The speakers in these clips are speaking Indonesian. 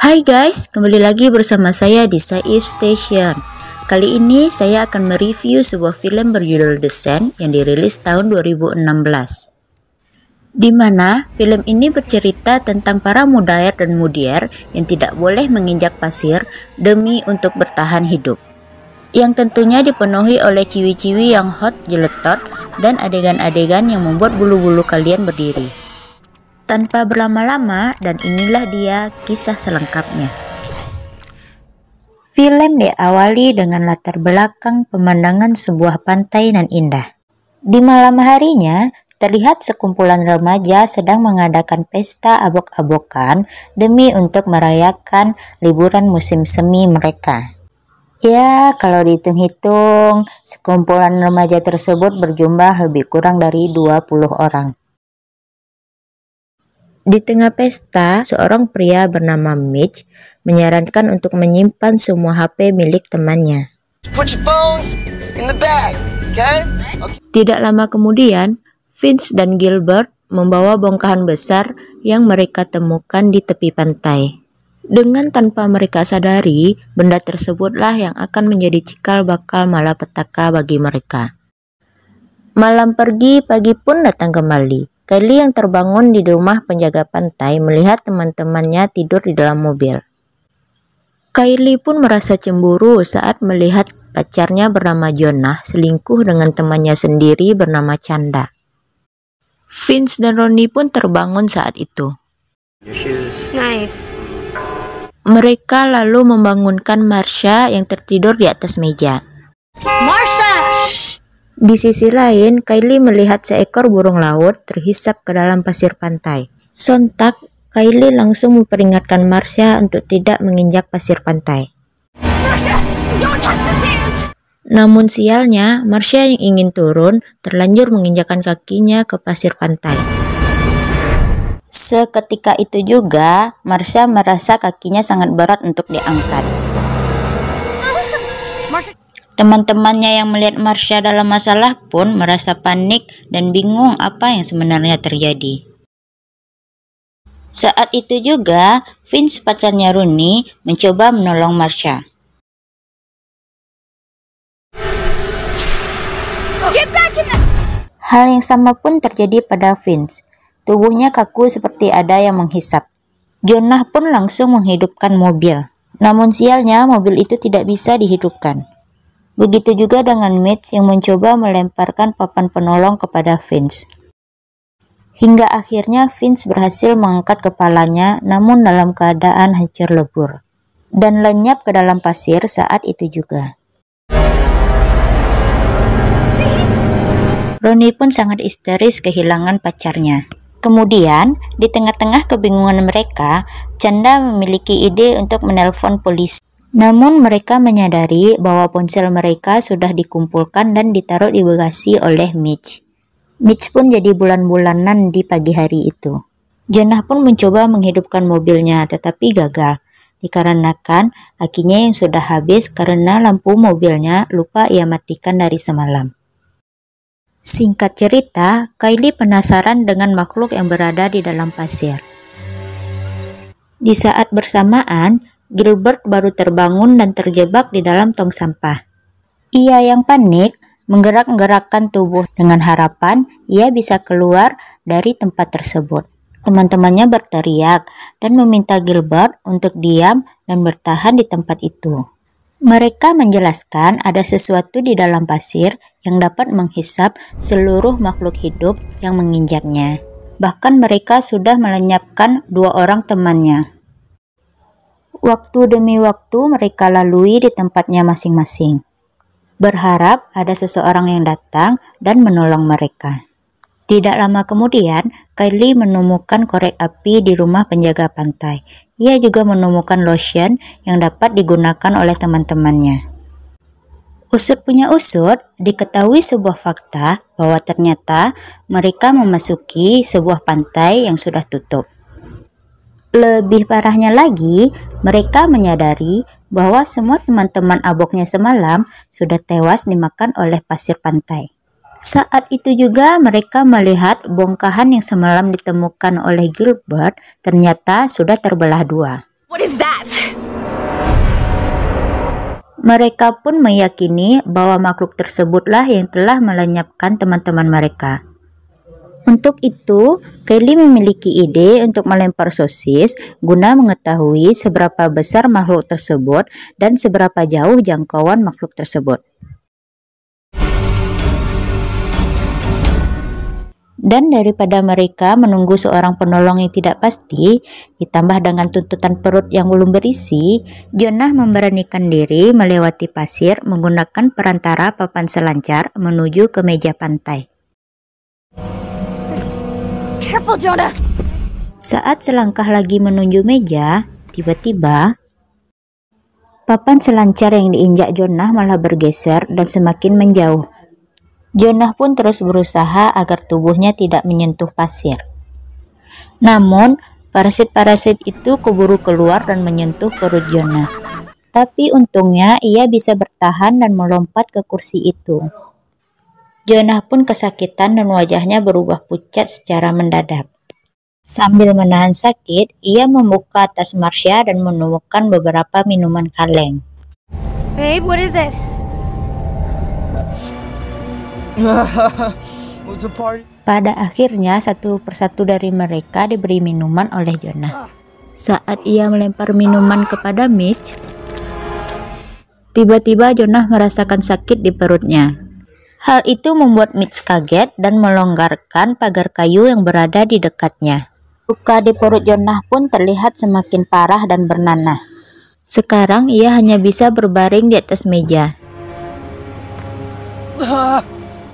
Hai guys, kembali lagi bersama saya di Saif Station. Kali ini saya akan mereview sebuah film berjudul Descent yang dirilis tahun 2016. Di mana film ini bercerita tentang para mudair dan mudier yang tidak boleh menginjak pasir demi untuk bertahan hidup. Yang tentunya dipenuhi oleh ciwi-ciwi yang hot jeletot dan adegan-adegan yang membuat bulu-bulu kalian berdiri. Tanpa berlama-lama, dan inilah dia kisah selengkapnya. Film diawali dengan latar belakang pemandangan sebuah pantai nan indah. Di malam harinya, terlihat sekumpulan remaja sedang mengadakan pesta abok-abokan demi untuk merayakan liburan musim semi mereka. Ya, kalau dihitung-hitung, sekumpulan remaja tersebut berjumlah lebih kurang dari 20 orang. Di tengah pesta, seorang pria bernama Mitch menyarankan untuk menyimpan semua HP milik temannya. Tidak lama kemudian, Vince dan Gilbert membawa bongkahan besar yang mereka temukan di tepi pantai. Dengan tanpa mereka sadari, benda tersebutlah yang akan menjadi cikal bakal malapetaka bagi mereka. Malam pergi, pagi pun datang kembali. Kylie yang terbangun di rumah penjaga pantai melihat teman-temannya tidur di dalam mobil. Kylie pun merasa cemburu saat melihat pacarnya bernama Jonah selingkuh dengan temannya sendiri bernama Chanda. Vince dan Ronnie pun terbangun saat itu. Nice. Mereka lalu membangunkan Marsha yang tertidur di atas meja. Marsha! Di sisi lain, Kylie melihat seekor burung laut terhisap ke dalam pasir pantai. Sontak, Kylie langsung memperingatkan Marsha untuk tidak menginjak pasir pantai. Marsha, don't touch the sand! Namun sialnya, Marsha yang ingin turun terlanjur menginjakkan kakinya ke pasir pantai. Seketika itu juga, Marsha merasa kakinya sangat berat untuk diangkat. Teman-temannya yang melihat Marsha dalam masalah pun merasa panik dan bingung apa yang sebenarnya terjadi. Saat itu juga, Vince pacarnya Ronnie mencoba menolong Marsha. Hal yang sama pun terjadi pada Vince. Tubuhnya kaku seperti ada yang menghisap. Jonah pun langsung menghidupkan mobil. Namun sialnya mobil itu tidak bisa dihidupkan. Begitu juga dengan Mitch yang mencoba melemparkan papan penolong kepada Vince. Hingga akhirnya Vince berhasil mengangkat kepalanya namun dalam keadaan hancur lebur. Dan lenyap ke dalam pasir saat itu juga. Ronnie pun sangat histeris kehilangan pacarnya. Kemudian, di tengah-tengah kebingungan mereka, Chanda memiliki ide untuk menelpon polisi. Namun mereka menyadari bahwa ponsel mereka sudah dikumpulkan dan ditaruh di bagasi oleh Mitch. Mitch pun jadi bulan-bulanan di pagi hari itu. Jonah pun mencoba menghidupkan mobilnya tetapi gagal. Dikarenakan akinya yang sudah habis karena lampu mobilnya lupa ia matikan dari semalam. Singkat cerita, Kylie penasaran dengan makhluk yang berada di dalam pasir. Di saat bersamaan, Gilbert baru terbangun dan terjebak di dalam tong sampah. Ia yang panik menggerak-gerakkan tubuh dengan harapan ia bisa keluar dari tempat tersebut. Teman-temannya berteriak dan meminta Gilbert untuk diam dan bertahan di tempat itu. Mereka menjelaskan ada sesuatu di dalam pasir yang dapat menghisap seluruh makhluk hidup yang menginjaknya. Bahkan mereka sudah melenyapkan 2 orang temannya. Waktu demi waktu mereka lalui di tempatnya masing-masing, berharap ada seseorang yang datang dan menolong mereka. Tidak lama kemudian, Kylie menemukan korek api di rumah penjaga pantai. Ia juga menemukan lotion yang dapat digunakan oleh teman-temannya. Usut punya usut, diketahui sebuah fakta bahwa ternyata mereka memasuki sebuah pantai yang sudah tutup. Lebih parahnya lagi, mereka menyadari bahwa semua teman-teman aboknya semalam sudah tewas dimakan oleh pasir pantai. Saat itu juga mereka melihat bongkahan yang semalam ditemukan oleh Gilbert ternyata sudah terbelah 2. What is that? Mereka pun meyakini bahwa makhluk tersebutlah yang telah melenyapkan teman-teman mereka. Untuk itu, Kylie memiliki ide untuk melempar sosis guna mengetahui seberapa besar makhluk tersebut dan seberapa jauh jangkauan makhluk tersebut. Dan daripada mereka menunggu seorang penolong yang tidak pasti, ditambah dengan tuntutan perut yang belum berisi, Jonah memberanikan diri melewati pasir menggunakan perantara papan selancar menuju ke meja pantai. Careful, Jonah. Saat selangkah lagi menuju meja, tiba-tiba papan selancar yang diinjak Jonah malah bergeser dan semakin menjauh. Jonah pun terus berusaha agar tubuhnya tidak menyentuh pasir. Namun, parasit-parasit itu keburu keluar dan menyentuh perut Jonah. Tapi untungnya ia bisa bertahan dan melompat ke kursi itu. Jonah pun kesakitan dan wajahnya berubah pucat secara mendadak. Sambil menahan sakit, ia membuka tas Marsha dan menemukan beberapa minuman kaleng. Babe, what is it? Pada akhirnya, satu persatu dari mereka diberi minuman oleh Jonah. Saat ia melempar minuman kepada Mitch, tiba-tiba Jonah merasakan sakit di perutnya. Hal itu membuat Mitch kaget dan melonggarkan pagar kayu yang berada di dekatnya. Luka di perut Jonah pun terlihat semakin parah dan bernanah. Sekarang ia hanya bisa berbaring di atas meja.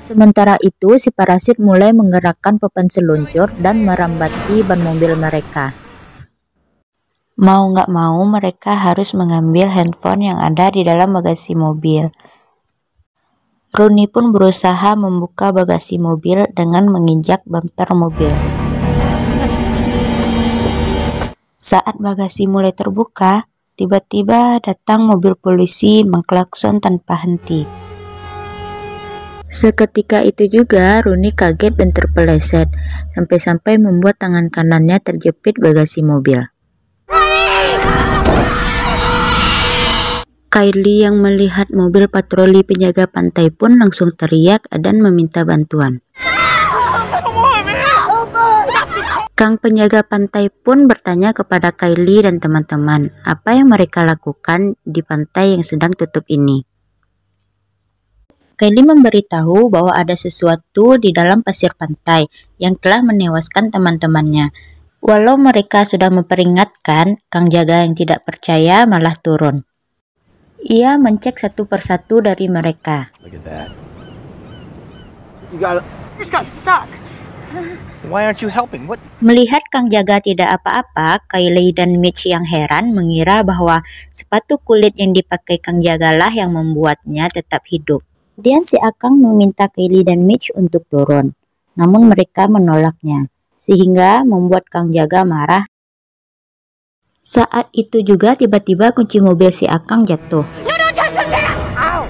Sementara itu, si parasit mulai menggerakkan papan seluncur dan merambati ban mobil mereka. Mau nggak mau, mereka harus mengambil handphone yang ada di dalam bagasi mobil. Rooney pun berusaha membuka bagasi mobil dengan menginjak bumper mobil. Saat bagasi mulai terbuka, tiba-tiba datang mobil polisi mengklakson tanpa henti. Seketika itu juga Rooney kaget dan terpeleset, sampai-sampai membuat tangan kanannya terjepit bagasi mobil. Kylie yang melihat mobil patroli penjaga pantai pun langsung teriak dan meminta bantuan. Kang penjaga pantai pun bertanya kepada Kylie dan teman-teman apa yang mereka lakukan di pantai yang sedang tutup ini. Kylie memberitahu bahwa ada sesuatu di dalam pasir pantai yang telah menewaskan teman-temannya. Walau mereka sudah memperingatkan, Kang jaga yang tidak percaya malah turun. Ia mencek satu persatu dari mereka. Just got stuck. Why aren't you helping? What? Melihat Kang jaga tidak apa-apa, Kylie dan Mitch yang heran mengira bahwa sepatu kulit yang dipakai Kang jagalah yang membuatnya tetap hidup. Kemudian si Akang meminta Kylie dan Mitch untuk turun, namun mereka menolaknya, sehingga membuat Kang jaga marah. Saat itu juga tiba-tiba kunci mobil si Akang jatuh. No, don't touch the sand! Ow!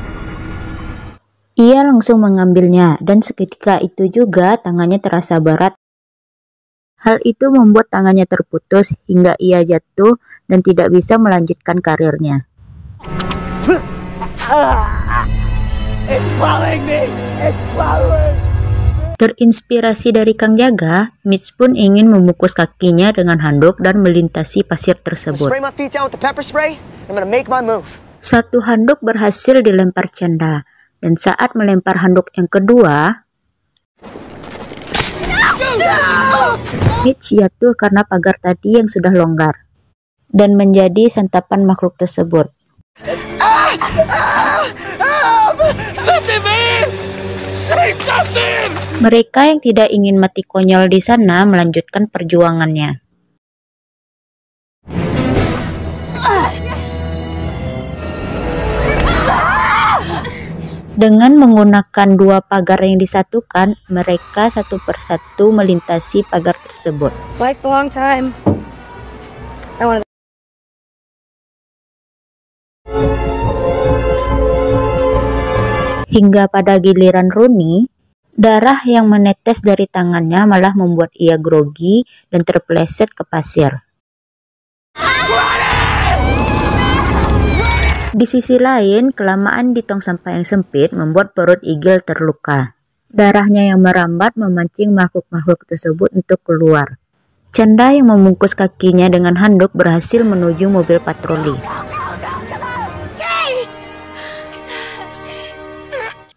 Ia langsung mengambilnya dan seketika itu juga tangannya terasa berat. Hal itu membuat tangannya terputus hingga ia jatuh dan tidak bisa melanjutkan karirnya. It's swallowing me! It's swallowing! Terinspirasi dari Kang Jaga, Mitch pun ingin memukus kakinya dengan handuk dan melintasi pasir tersebut. Spray my feet down with the pepper spray. I'm gonna make my move. Satu handuk berhasil dilempar Canda, dan saat melempar handuk yang kedua, Mitch jatuh karena pagar tadi yang sudah longgar dan menjadi santapan makhluk tersebut. Mereka yang tidak ingin mati konyol di sana melanjutkan perjuangannya. Dengan menggunakan dua pagar yang disatukan, mereka satu persatu melintasi pagar tersebut. Life's a long time. Hingga pada giliran Rooney, darah yang menetes dari tangannya malah membuat ia grogi dan terpeleset ke pasir. Di sisi lain, kelamaan di tong sampah yang sempit membuat perut Eagle terluka. Darahnya yang merambat memancing makhluk-makhluk tersebut untuk keluar. Chanda yang membungkus kakinya dengan handuk berhasil menuju mobil patroli.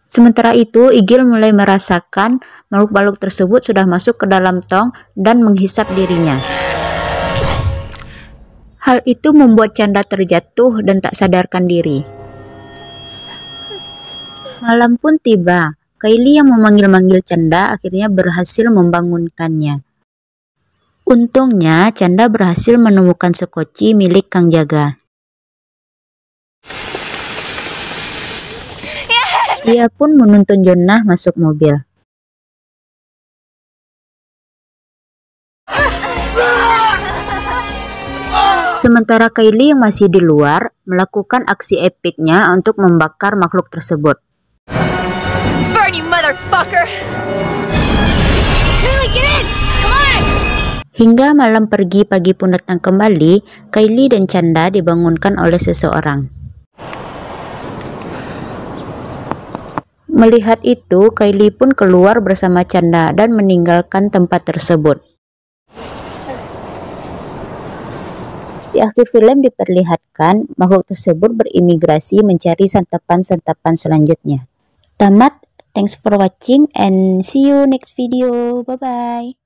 Sementara itu, Eagle mulai merasakan makhluk-makhluk tersebut sudah masuk ke dalam tong dan menghisap dirinya. Hal itu membuat Chanda terjatuh dan tak sadarkan diri. Malam pun tiba. Kylie yang memanggil-manggil Chanda akhirnya berhasil membangunkannya. Untungnya, Chanda berhasil menemukan sekoci milik Kang Jaga. Ia pun menuntun Jonah masuk mobil. Sementara Kylie yang masih di luar melakukan aksi epiknya untuk membakar makhluk tersebut. Burn, you motherfucker! Kylie, get in! Come on! Hingga malam pergi pagi pun datang kembali, Kylie dan Chanda dibangunkan oleh seseorang. Melihat itu, Kylie pun keluar bersama Chanda dan meninggalkan tempat tersebut. Di akhir film diperlihatkan makhluk tersebut berimigrasi mencari santapan-santapan selanjutnya. Tamat, thanks for watching and see you next video. Bye-bye.